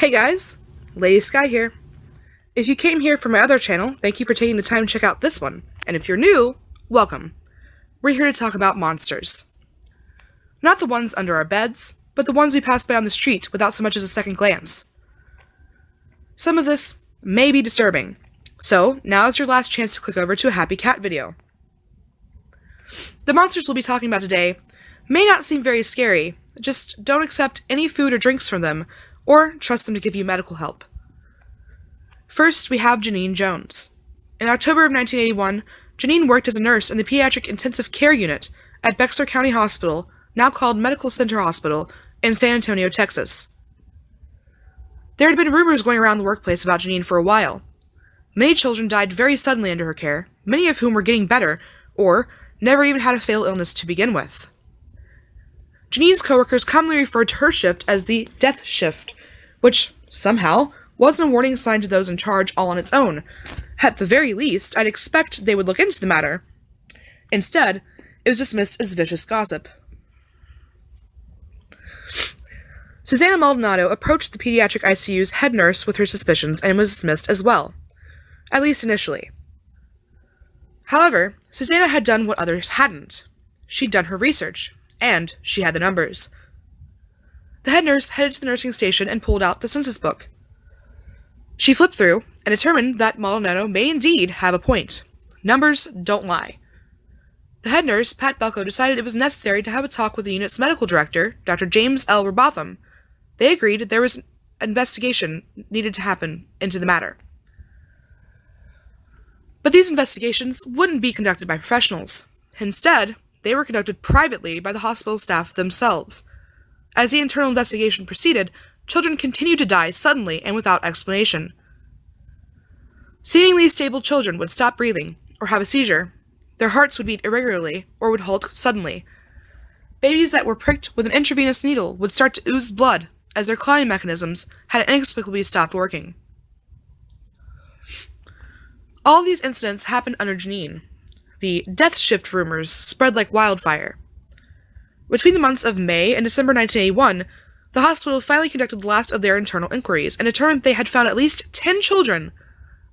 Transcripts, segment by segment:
Hey guys, Lady Sky here. If you came here from my other channel, thank you for taking the time to check out this one. And if you're new, welcome. We're here to talk about monsters. Not the ones under our beds, but the ones we pass by on the street without so much as a second glance. Some of this may be disturbing, so now is your last chance to click over to a Happy Cat video. The monsters we'll be talking about today may not seem very scary, just don't accept any food or drinks from them, or trust them to give you medical help. First, we have Janine Jones. In October of 1981, Janine worked as a nurse in the Pediatric Intensive Care Unit at Bexar County Hospital, now called Medical Center Hospital, in San Antonio, Texas. There had been rumors going around the workplace about Janine for a while. Many children died very suddenly under her care, many of whom were getting better, or never even had a fatal illness to begin with. Janine's coworkers commonly referred to her shift as the death shift, which, somehow, wasn't a warning sign to those in charge all on its own. At the very least, I'd expect they would look into the matter. Instead, it was dismissed as vicious gossip. Susanna Maldonado approached the pediatric ICU's head nurse with her suspicions and was dismissed as well, at least initially. However, Susanna had done what others hadn't. She'd done her research, and she had the numbers. The head nurse headed to the nursing station and pulled out the census book. She flipped through and determined that Maldonado may indeed have a point. Numbers don't lie. The head nurse, Pat Belko, decided it was necessary to have a talk with the unit's medical director, Dr. James L. Robotham. They agreed there was an investigation needed to happen into the matter. But these investigations wouldn't be conducted by professionals. Instead, they were conducted privately by the hospital staff themselves. As the internal investigation proceeded, children continued to die suddenly and without explanation. Seemingly stable children would stop breathing or have a seizure. Their hearts would beat irregularly or would halt suddenly. Babies that were pricked with an intravenous needle would start to ooze blood as their clotting mechanisms had inexplicably stopped working. All these incidents happened under Janine. The death shift rumors spread like wildfire. Between the months of May and December 1981, the hospital finally conducted the last of their internal inquiries and determined they had found at least 10 children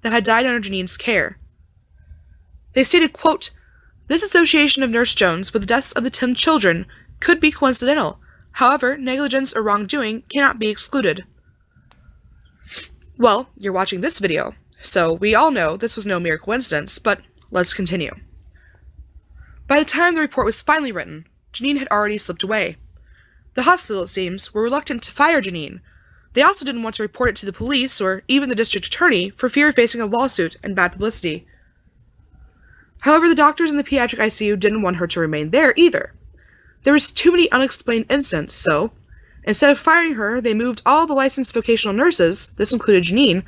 that had died under Janine's care. They stated, quote, "This association of Nurse Jones with the deaths of the 10 children could be coincidental. However, negligence or wrongdoing cannot be excluded." Well, you're watching this video, so we all know this was no mere coincidence, but let's continue. By the time the report was finally written, Janine had already slipped away. The hospital, it seems, were reluctant to fire Janine. They also didn't want to report it to the police or even the district attorney for fear of facing a lawsuit and bad publicity. However, the doctors in the pediatric ICU didn't want her to remain there either. There was too many unexplained incidents, so instead of firing her, they moved all the licensed vocational nurses, this included Janine,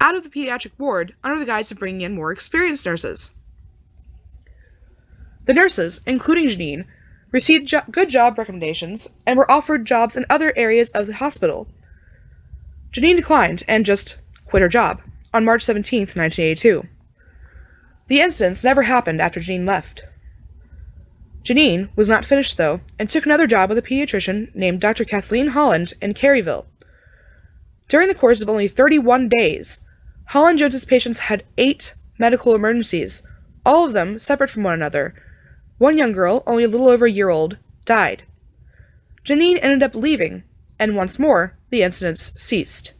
out of the pediatric ward under the guise of bringing in more experienced nurses. The nurses, including Janine, received good job recommendations and were offered jobs in other areas of the hospital. Janine declined and just quit her job on March 17, 1982. The incidents never happened after Janine left. Janine was not finished, though, and took another job with a pediatrician named Dr. Kathleen Holland in Caryville. During the course of only 31 days, Holland Jones's patients had 8 medical emergencies, all of them separate from one another. One young girl, only a little over a year old, died. Janine ended up leaving, and once more, the incidents ceased.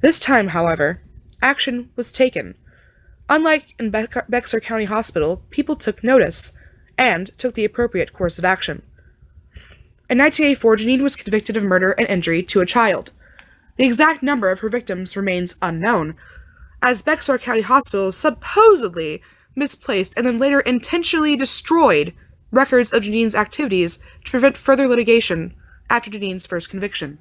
This time, however, action was taken. Unlike in Bexar County Hospital, people took notice and took the appropriate course of action. In 1984, Janine was convicted of murder and injury to a child. The exact number of her victims remains unknown, as Bexar County Hospital supposedly misplaced and then later intentionally destroyed records of Janine's activities to prevent further litigation after Janine's first conviction.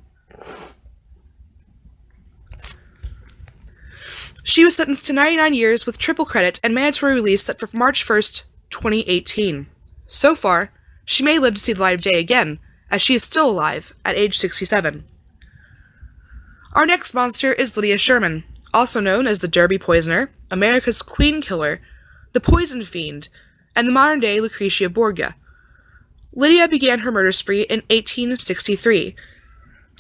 She was sentenced to 99 years with triple credit and mandatory release set for March 1st, 2018. So far, she may live to see the light of day again, as she is still alive at age 67. Our next monster is Lydia Sherman, also known as the Derby Poisoner, America's Queen Killer, the Poison Fiend, and the modern-day Lucretia Borgia. Lydia began her murder spree in 1863.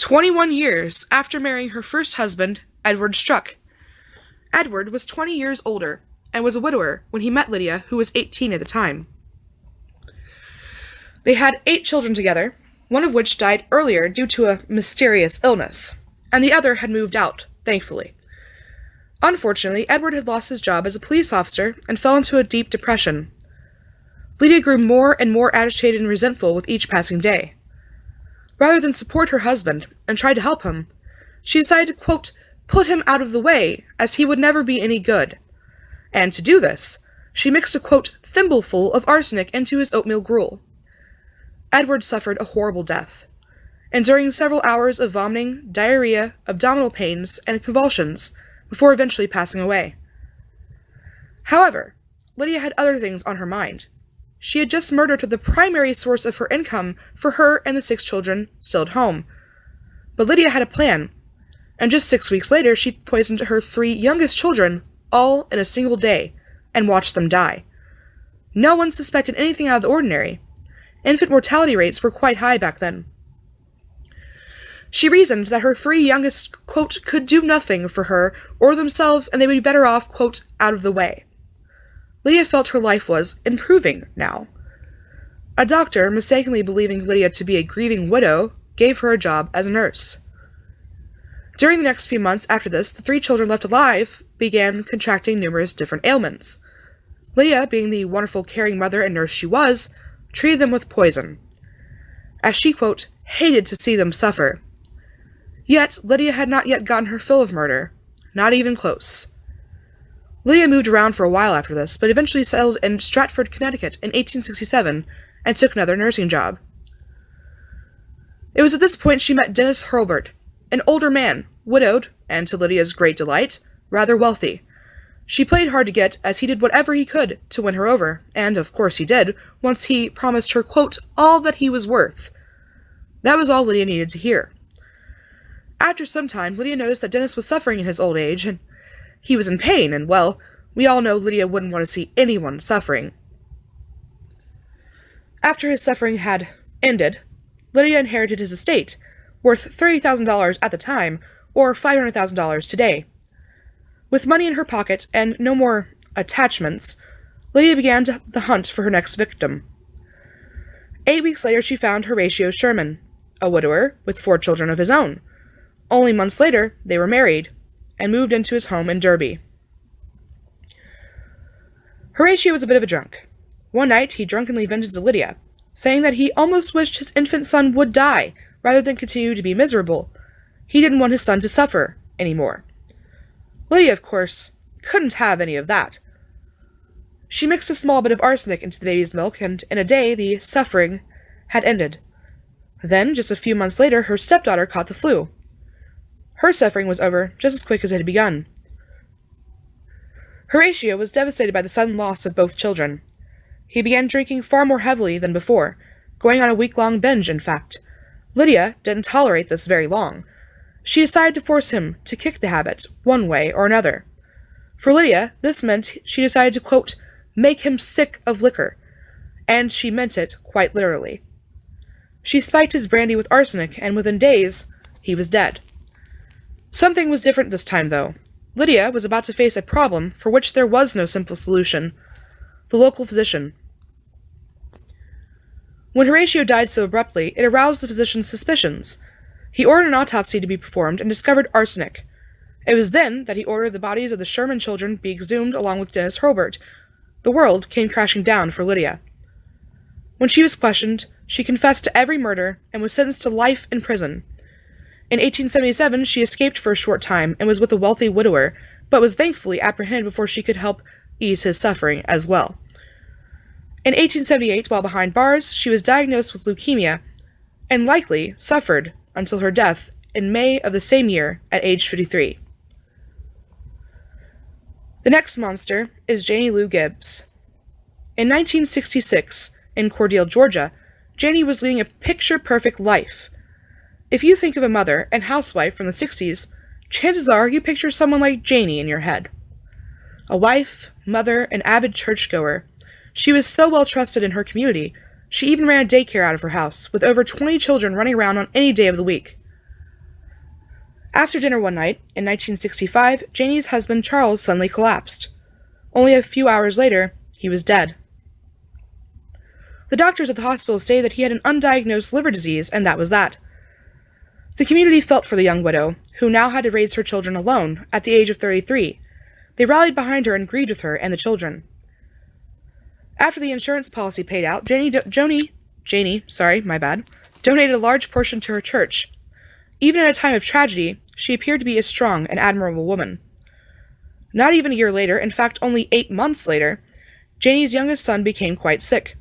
21 years after marrying her first husband, Edward Struck. Edward was 20 years older and was a widower when he met Lydia, who was 18 at the time. They had 8 children together, one of which died earlier due to a mysterious illness, and the other had moved out, thankfully. Unfortunately, Edward had lost his job as a police officer and fell into a deep depression. Lydia grew more and more agitated and resentful with each passing day. Rather than support her husband and try to help him, she decided to, quote, put him out of the way, as he would never be any good. And to do this, she mixed a, quote, thimbleful of arsenic into his oatmeal gruel. Edward suffered a horrible death, enduring several hours of vomiting, diarrhea, abdominal pains, and convulsions, before eventually passing away. However, Lydia had other things on her mind. She had just murdered the primary source of her income for her and the 6 children still at home. But Lydia had a plan, and just 6 weeks later she poisoned her 3 youngest children, all in a single day, and watched them die. No one suspected anything out of the ordinary. Infant mortality rates were quite high back then. She reasoned that her 3 youngest, quote, could do nothing for her or themselves, and they would be better off, quote, out of the way. Lydia felt her life was improving now. A doctor, mistakenly believing Lydia to be a grieving widow, gave her a job as a nurse. During the next few months after this, the 3 children left alive began contracting numerous different ailments. Lydia, being the wonderful caring mother and nurse she was, treated them with poison, as she, quote, hated to see them suffer. Yet, Lydia had not yet gotten her fill of murder, not even close. Lydia moved around for a while after this, but eventually settled in Stratford, Connecticut in 1867 and took another nursing job. It was at this point she met Dennis Hurlburt, an older man, widowed, and to Lydia's great delight, rather wealthy. She played hard to get, as he did whatever he could to win her over, and of course he did, once he promised her, quote, all that he was worth. That was all Lydia needed to hear. After some time, Lydia noticed that Dennis was suffering in his old age, and he was in pain, and, well, we all know Lydia wouldn't want to see anyone suffering. After his suffering had ended, Lydia inherited his estate, worth $30,000 at the time, or $500,000 today. With money in her pocket and no more attachments, Lydia began the hunt for her next victim. 8 weeks later, she found Horatio Sherman, a widower with 4 children of his own. Only months later, they were married and moved into his home in Derby. Horatio was a bit of a drunk. One night, he drunkenly vented to Lydia, saying that he almost wished his infant son would die rather than continue to be miserable. He didn't want his son to suffer anymore. Lydia, of course, couldn't have any of that. She mixed a small bit of arsenic into the baby's milk, and in a day the suffering had ended. Then, just a few months later, her stepdaughter caught the flu. Her suffering was over just as quick as it had begun. Horatio was devastated by the sudden loss of both children. He began drinking far more heavily than before, going on a week-long binge, in fact. Lydia didn't tolerate this very long. She decided to force him to kick the habit, one way or another. For Lydia, this meant she decided to, quote, make him sick of liquor, and she meant it quite literally. She spiked his brandy with arsenic, and within days, he was dead. Something was different this time, though. Lydia was about to face a problem for which there was no simple solution: the local physician. When Horatio died so abruptly, it aroused the physician's suspicions. He ordered an autopsy to be performed and discovered arsenic. It was then that he ordered the bodies of the Sherman children be exhumed along with Dennis Hurlburt. The world came crashing down for Lydia. When she was questioned, she confessed to every murder and was sentenced to life in prison. In 1877, she escaped for a short time and was with a wealthy widower, but was thankfully apprehended before she could help ease his suffering as well. In 1878, while behind bars, she was diagnosed with leukemia and likely suffered until her death in May of the same year at age 53. The next monster is Janie Lou Gibbs. In 1966, in Cordele, Georgia, Janie was leading a picture-perfect life. If you think of a mother and housewife from the 60s, chances are you picture someone like Janie in your head. A wife, mother, and avid churchgoer, she was so well trusted in her community, she even ran a daycare out of her house, with over 20 children running around on any day of the week. After dinner one night, in 1965, Janie's husband Charles suddenly collapsed. Only a few hours later, he was dead. The doctors at the hospital say that he had an undiagnosed liver disease, and that was that. The community felt for the young widow, who now had to raise her children alone, at the age of 33. They rallied behind her and grieved with her and the children. After the insurance policy paid out, Janie donated a large portion to her church. Even at a time of tragedy, she appeared to be a strong and admirable woman. Not even a year later, in fact only 8 months later, Janie's youngest son became quite sick.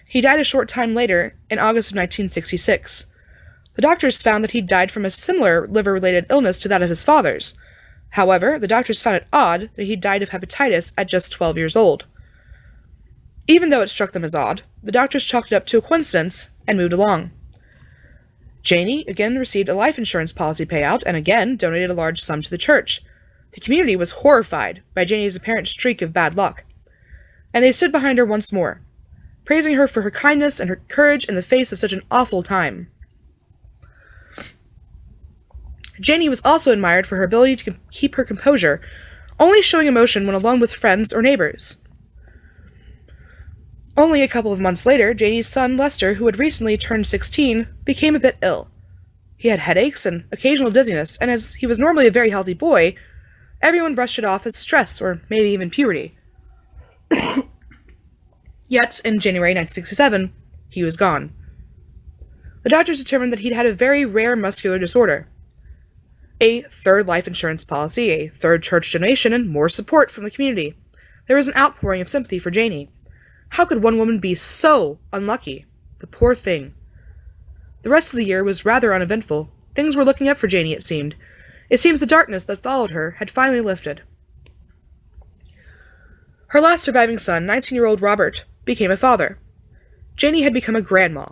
He died a short time later, in August of 1966. The doctors found that he died from a similar liver-related illness to that of his father's. However, the doctors found it odd that he died of hepatitis at just 12 years old. Even though it struck them as odd, the doctors chalked it up to a coincidence and moved along. Janie again received a life insurance policy payout and again donated a large sum to the church. The community was horrified by Janie's apparent streak of bad luck, and they stood behind her once more, praising her for her kindness and her courage in the face of such an awful time. Janie was also admired for her ability to keep her composure, only showing emotion when alone with friends or neighbors. Only a couple of months later, Janie's son, Lester, who had recently turned 16, became a bit ill. He had headaches and occasional dizziness, and as he was normally a very healthy boy, everyone brushed it off as stress or maybe even puberty. Yet, in January 1967, he was gone. The doctors determined that he'd had a very rare muscular disorder. A third life insurance policy, a third church donation, and more support from the community. There was an outpouring of sympathy for Janie. How could one woman be so unlucky? The poor thing. The rest of the year was rather uneventful. Things were looking up for Janie, it seemed. It seems the darkness that followed her had finally lifted. Her last surviving son, 19-year-old Robert, became a father. Janie had become a grandma,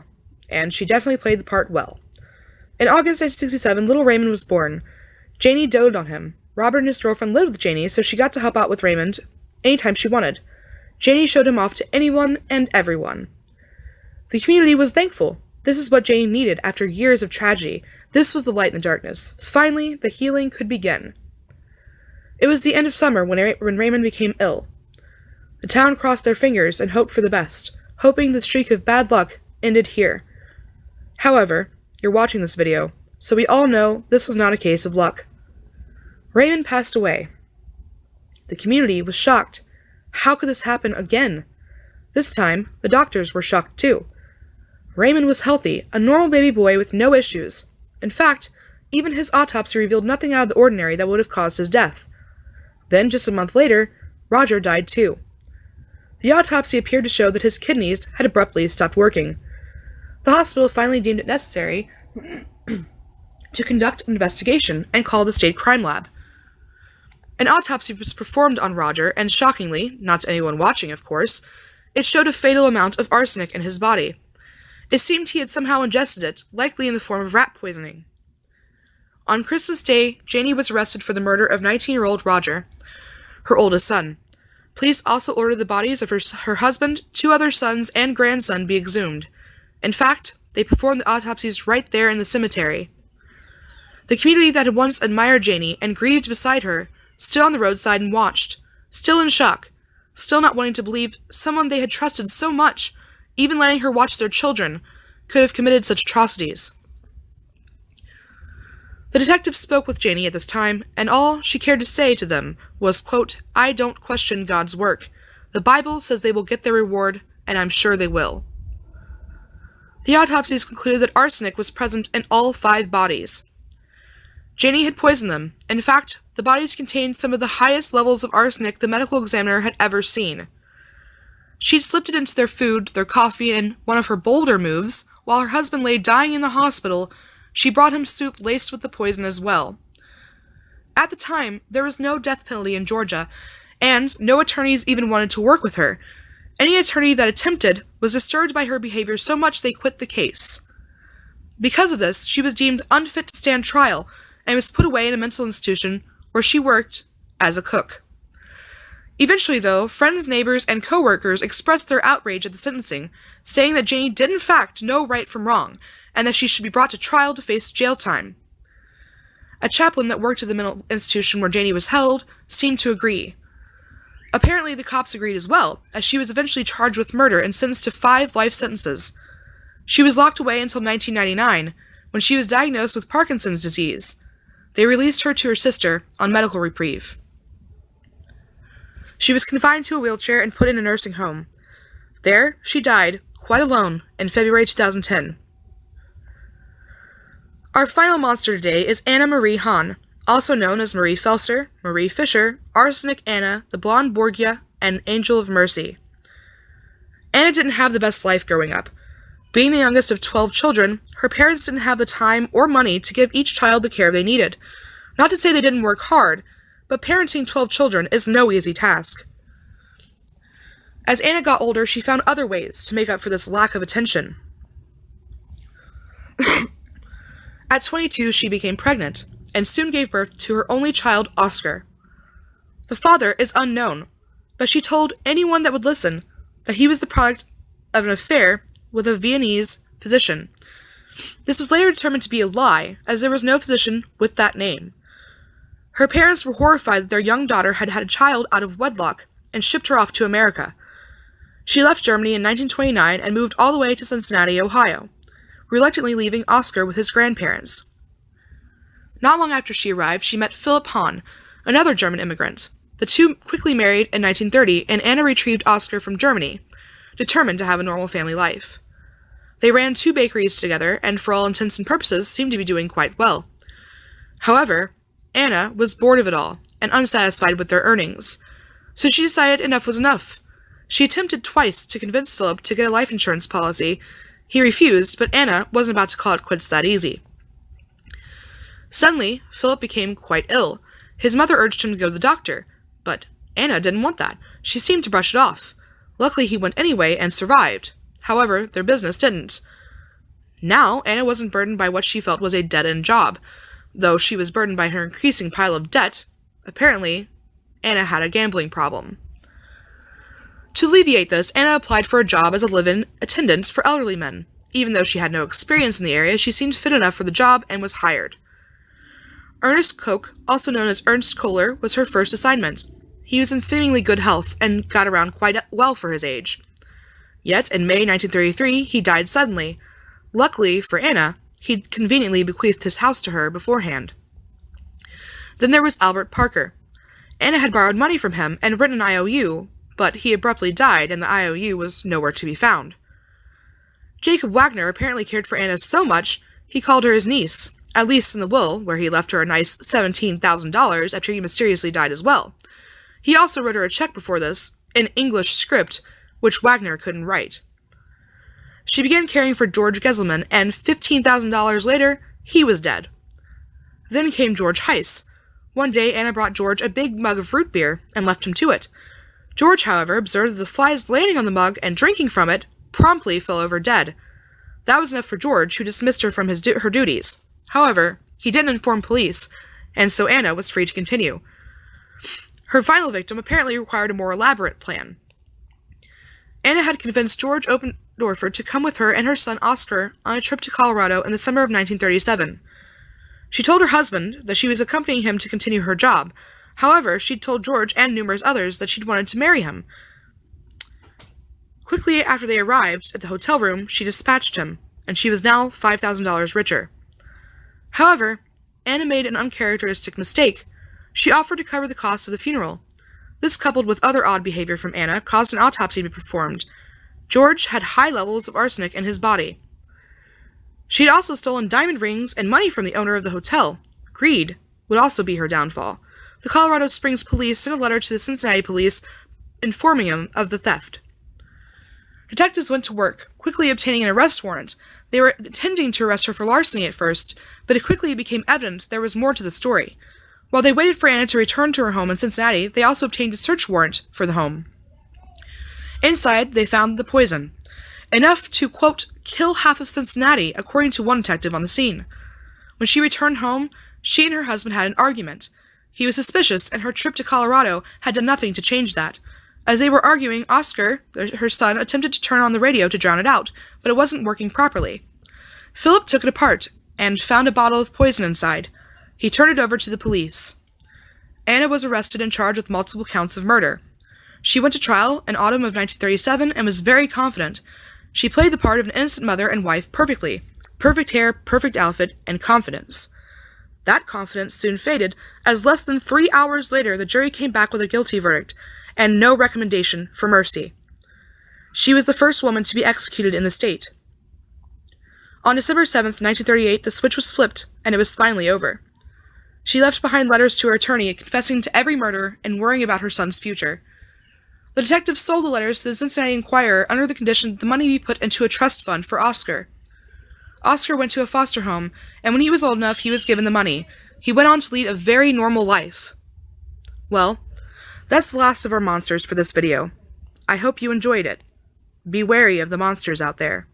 and she definitely played the part well. In August 1967, little Raymond was born. Janie doted on him. Robert and his girlfriend lived with Janie, so she got to help out with Raymond anytime she wanted. Janie showed him off to anyone and everyone. The community was thankful. This is what Janie needed after years of tragedy. This was the light in the darkness. Finally, the healing could begin. It was the end of summer when Raymond became ill. The town crossed their fingers and hoped for the best, hoping the streak of bad luck ended here. However, you're watching this video, so we all know this was not a case of luck. Raymond passed away. The community was shocked. How could this happen again? This time, the doctors were shocked too. Raymond was healthy, a normal baby boy with no issues. In fact, even his autopsy revealed nothing out of the ordinary that would have caused his death. Then, just a month later, Roger died too. The autopsy appeared to show that his kidneys had abruptly stopped working. The hospital finally deemed it necessary to conduct an investigation and called the state crime lab. An autopsy was performed on Roger, and shockingly, not to anyone watching of course, it showed a fatal amount of arsenic in his body. It seemed he had somehow ingested it, likely in the form of rat poisoning. On Christmas Day, Janie was arrested for the murder of 19-year-old Roger, her oldest son. Police also ordered the bodies of her husband, 2 other sons, and grandson be exhumed. In fact, they performed the autopsies right there in the cemetery. The community that had once admired Janie and grieved beside her stood on the roadside and watched, still in shock, still not wanting to believe someone they had trusted so much, even letting her watch their children, could have committed such atrocities. The detective spoke with Janie at this time, and all she cared to say to them was, quote, "I don't question God's work. The Bible says they will get their reward, and I'm sure they will." The autopsies concluded that arsenic was present in all 5 bodies. Janie had poisoned them. In fact, the bodies contained some of the highest levels of arsenic the medical examiner had ever seen. She'd slipped it into their food, their coffee, and one of her bolder moves, while her husband lay dying in the hospital, she brought him soup laced with the poison as well. At the time, there was no death penalty in Georgia, and no attorneys even wanted to work with her. Any attorney that attempted was disturbed by her behavior so much they quit the case. Because of this, she was deemed unfit to stand trial, and was put away in a mental institution where she worked as a cook. Eventually, though, friends, neighbors, and co-workers expressed their outrage at the sentencing, saying that Janie did in fact know right from wrong, and that she should be brought to trial to face jail time. A chaplain that worked at the mental institution where Janie was held seemed to agree. Apparently, the cops agreed as well, as she was eventually charged with murder and sentenced to 5 life sentences. She was locked away until 1999, when she was diagnosed with Parkinson's disease. They released her to her sister on medical reprieve. She was confined to a wheelchair and put in a nursing home. There, she died, quite alone, in February 2010. Our final monster today is Anna Marie Hahn, also known as Marie Felser, Marie Fisher, Arsenic Anna, the Blonde Borgia, and Angel of Mercy. Anna didn't have the best life growing up. Being the youngest of 12 children, her parents didn't have the time or money to give each child the care they needed. Not to say they didn't work hard, but parenting 12 children is no easy task. As Anna got older, she found other ways to make up for this lack of attention. At 22, she became pregnant, and soon gave birth to her only child, Oscar. The father is unknown, but she told anyone that would listen that he was the product of an affair with a Viennese physician. This was later determined to be a lie, as there was no physician with that name. Her parents were horrified that their young daughter had had a child out of wedlock and shipped her off to America. She left Germany in 1929 and moved all the way to Cincinnati, Ohio, reluctantly leaving Oscar with his grandparents. Not long after she arrived, she met Philip Hahn, another German immigrant. The two quickly married in 1930, and Anna retrieved Oscar from Germany, determined to have a normal family life. They ran 2 bakeries together, and for all intents and purposes seemed to be doing quite well. However, Anna was bored of it all, and unsatisfied with their earnings, so she decided enough was enough. She attempted twice to convince Philip to get a life insurance policy. He refused, but Anna wasn't about to call it quits that easy. Suddenly, Philip became quite ill. His mother urged him to go to the doctor, but Anna didn't want that. She seemed to brush it off. Luckily, he went anyway and survived. However, their business didn't. Now, Anna wasn't burdened by what she felt was a dead-end job, though she was burdened by her increasing pile of debt. Apparently, Anna had a gambling problem. To alleviate this, Anna applied for a job as a live-in attendant for elderly men. Even though she had no experience in the area, she seemed fit enough for the job and was hired. Ernest Koch, also known as Ernst Kohler, was her first assignment. He was in seemingly good health and got around quite well for his age. Yet, in May 1933, he died suddenly. Luckily for Anna, he'd conveniently bequeathed his house to her beforehand. Then there was Albert Parker. Anna had borrowed money from him and written an IOU, but he abruptly died and the IOU was nowhere to be found. Jacob Wagner apparently cared for Anna so much, he called her his niece, at least in the will, where he left her a nice $17,000 after he mysteriously died as well. He also wrote her a check before this, in English script, which Wagner couldn't write. She began caring for George Gesselman, and $15,000 later, he was dead. Then came George Heiss. One day, Anna brought George a big mug of root beer and left him to it. George, however, observed that the flies landing on the mug and drinking from it promptly fell over dead. That was enough for George, who dismissed her from her duties. However, he didn't inform police, and so Anna was free to continue. Her final victim apparently required a more elaborate plan. Anna had convinced George Opendorfer to come with her and her son Oscar on a trip to Colorado in the summer of 1937. She told her husband that she was accompanying him to continue her job. However, she'd told George and numerous others that she'd wanted to marry him. Quickly after they arrived at the hotel room, she dispatched him, and she was now $5,000 richer. However, Anna made an uncharacteristic mistake. She offered to cover the cost of the funeral. This, coupled with other odd behavior from Anna, caused an autopsy to be performed. George had high levels of arsenic in his body. She had also stolen diamond rings and money from the owner of the hotel. Greed would also be her downfall. The Colorado Springs police sent a letter to the Cincinnati police informing them of the theft. Detectives went to work, quickly obtaining an arrest warrant. They were intending to arrest her for larceny at first, but it quickly became evident there was more to the story. While they waited for Anna to return to her home in Cincinnati, they also obtained a search warrant for the home. Inside, they found the poison. Enough to, quote, kill half of Cincinnati, according to one detective on the scene. When she returned home, she and her husband had an argument. He was suspicious, and her trip to Colorado had done nothing to change that. As they were arguing, Oscar, her son, attempted to turn on the radio to drown it out, but it wasn't working properly. Philip took it apart and found a bottle of poison inside. He turned it over to the police. Anna was arrested and charged with multiple counts of murder. She went to trial in autumn of 1937 and was very confident. She played the part of an innocent mother and wife perfectly. Perfect hair, perfect outfit, and confidence. That confidence soon faded, as less than 3 hours later the jury came back with a guilty verdict, and no recommendation for mercy. She was the first woman to be executed in the state. On December 7, 1938, the switch was flipped, and it was finally over. She left behind letters to her attorney confessing to every murder and worrying about her son's future. The detective sold the letters to the Cincinnati Enquirer under the condition that the money be put into a trust fund for Oscar. Oscar went to a foster home, and when he was old enough, he was given the money. He went on to lead a very normal life. Well, that's the last of our monsters for this video. I hope you enjoyed it. Be wary of the monsters out there.